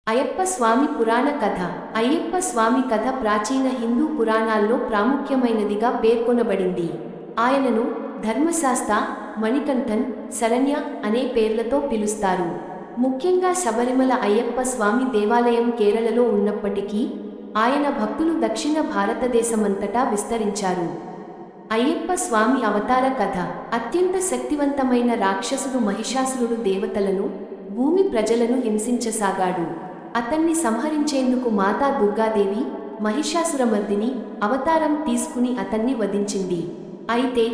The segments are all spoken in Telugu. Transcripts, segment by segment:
అయ్యప్ప స్వామి పురాణ కథ. అయ్యప్ప స్వామి కథ ప్రాచీన హిందూ పురాణాల్లో ప్రాముఖ్యమైనదిగా పేర్కొనబడింది. ఆయనను ధర్మశాస్త్ర, మణికంఠన్, శరణ్య అనే పేర్లతో పిలుస్తారు. ముఖ్యంగా శబరిమల అయ్యప్ప స్వామి దేవాలయం కేరళలో ఉన్నప్పటికీ ఆయన భక్తులు దక్షిణ భారతదేశమంతటా విస్తరించారు. అయ్యప్ప స్వామి అవతార కథ. అత్యంత శక్తివంతమైన రాక్షసుడు మహిషాసురుడు దేవతలను, భూమి ప్రజలను హింసించసాగాడు. అతన్ని సంహరించేందుకు మాతా దుర్గాదేవి మహిషాసురమర్దిని అవతారం తీసుకుని అతన్ని వధించింది. అయితే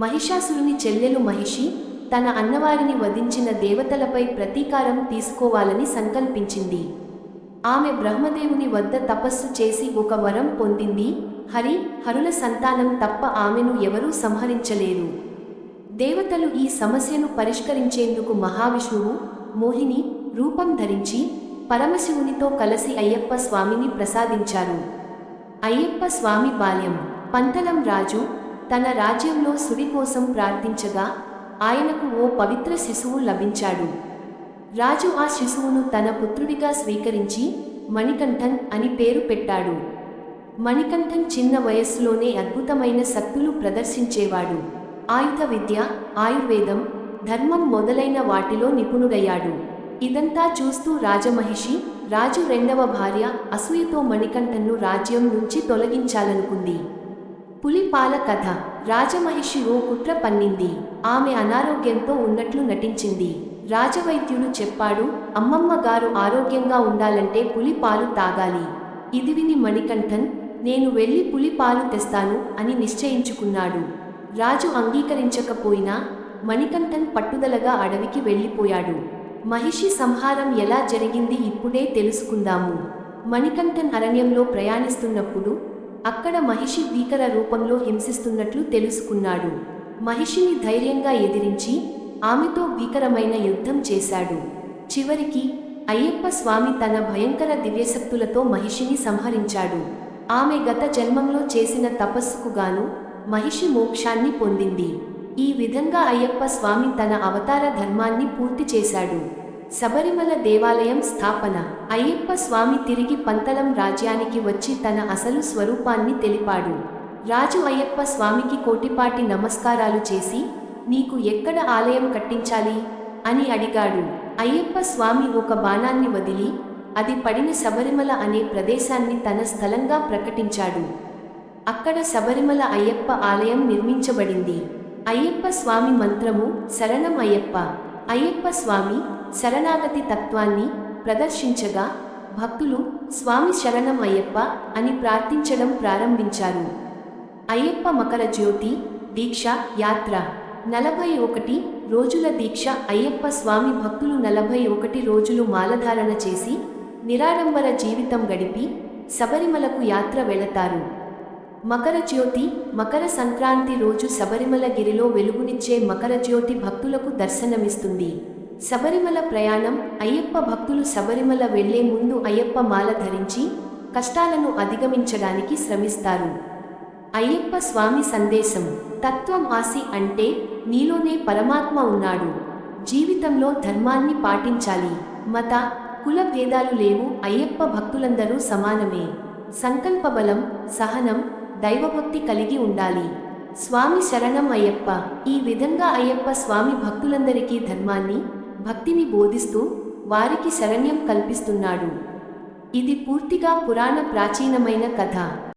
మహిషాసురుని చెల్లెలు మహిషి తన అన్నవారిని వధించిన దేవతలపై ప్రతీకారం తీసుకోవాలని సంకల్పించింది. ఆమె బ్రహ్మదేవుని వద్ద తపస్సు చేసి ఒక వరం పొందింది. హరుల సంతానం తప్ప ఆమెను ఎవరూ సంహరించలేరు. దేవతలు ఈ సమస్యను పరిష్కరించేందుకు మహావిష్ణువు మోహిని రూపం ధరించి పరమశివునితో కలిసి అయ్యప్ప స్వామిని ప్రసాదించారు. అయ్యప్ప స్వామి బాల్యం. పంతలం రాజు తన రాజ్యంలో సుడి కోసం ప్రార్థించగా ఆయనకు ఓ పవిత్ర శిశువు లభించాడు. రాజు ఆ శిశువును తన పుత్రుడిగా స్వీకరించి మణికంఠన్ అని పేరు పెట్టాడు. మణికంఠన్ చిన్న వయస్సులోనే అద్భుతమైన శక్తులు ప్రదర్శించేవాడు. ఆయుధ విద్య, ఆయుర్వేదం, ధర్మం మొదలైన వాటిలో నిపుణుడయ్యాడు. ఇదంతా చూస్తూ రాజమహిషి, రాజు రెండవ భార్య అసూయతో మణికంఠన్ను రాజ్యం నుంచి తొలగించాలనుకుంది. పులిపాల కథ. రాజమహిషి ఓ కుట్ర పన్నింది. ఆమె అనారోగ్యంతో ఉన్నట్లు నటించింది. రాజవైద్యుడు చెప్పాడు, అమ్మమ్మ గారు ఆరోగ్యంగా ఉండాలంటే పులి పాలు తాగాలి. ఇది విని మణికంఠన్, నేను వెళ్ళి పులి పాలు తెస్తాను అని నిశ్చయించుకున్నాడు. రాజు అంగీకరించకపోయినా మణికంఠన్ పట్టుదలగా అడవికి వెళ్ళిపోయాడు. మహిషి సంహారం ఎలా జరిగింది ఇప్పుడే తెలుసుకుందాము. మణికంఠన్ అరణ్యంలో ప్రయాణిస్తున్నప్పుడు అక్కడ మహిషి భీకర రూపంలో హింసిస్తున్నట్లు తెలుసుకున్నాడు. మహిషిని ధైర్యంగా ఎదిరించి ఆమెతో భీకరమైన యుద్ధం చేశాడు. చివరికి అయ్యప్ప స్వామి తన భయంకర దివ్యశక్తులతో మహిషిని సంహరించాడు. ఆమె గత జన్మంలో చేసిన తపస్సుకు గాను మహిషి మోక్షాన్ని పొందింది. ఈ విధంగా అయ్యప్ప స్వామి తన అవతార ధర్మాన్ని పూర్తి చేశాడు. శబరిమల దేవాలయం స్థాపన. అయ్యప్ప స్వామి తిరిగి పంతలం రాజ్యానికి వచ్చి తన అసలు స్వరూపాన్ని తెలిపాడు. రాజు అయ్యప్ప స్వామికి కోటిపాటి నమస్కారాలు చేసి, నీకు ఎక్కడ ఆలయం కట్టించాలి అని అడిగాడు. అయ్యప్ప స్వామి ఒక బాణాన్ని వదిలి అది పడిన శబరిమల అనే ప్రదేశాన్ని తన స్థలంగా ప్రకటించాడు. అక్కడ శబరిమల అయ్యప్ప ఆలయం నిర్మించబడింది. అయ్యప్ప స్వామి మంత్రము శరణం అయ్యప్ప. అయ్యప్ప స్వామి శరణాగతి తత్వాన్ని ప్రదర్శించగా భక్తులు స్వామి శరణం అయ్యప్ప అని ప్రార్థించడం ప్రారంభించారు. అయ్యప్ప మకర జ్యోతి దీక్ష యాత్ర. 41 రోజుల దీక్ష. అయ్యప్ప స్వామి భక్తులు 41 రోజులు మాలధారణ చేసి నిరాడంబర జీవితం గడిపి శబరిమలకు యాత్ర వెళతారు. మకర జ్యోతి. మకర సంక్రాంతి రోజు శబరిమల గిరిలో వెలుగునిచ్చే మకర జ్యోతి భక్తులకు దర్శనమిస్తుంది. శబరిమల ప్రయాణం. అయ్యప్ప భక్తులు శబరిమల వెళ్లే ముందు అయ్యప్ప మాల ధరించి కష్టాలను అధిగమించడానికి శ్రమిస్తారు. అయ్యప్ప స్వామి సందేశం. తత్వం ఆసి అంటే నీలోనే పరమాత్మ ఉన్నాడు. జీవితంలో ధర్మాన్ని పాటించాలి. మత కుల భేదాలు లేవు. అయ్యప్ప భక్తులందరూ సమానమే. సంకల్పబలం, సహనం, దైవభక్తి కలిగి ఉండాలి. స్వామి శరణం అయ్యప్ప. ఈ విధంగా అయ్యప్ప స్వామి భక్తులందరికీ ధర్మాన్ని, భక్తిని బోధిస్తూ వారికి శరణ్యం కల్పిస్తున్నాడు. ఇది పూర్తిగా పురాణ ప్రాచీనమైన కథ.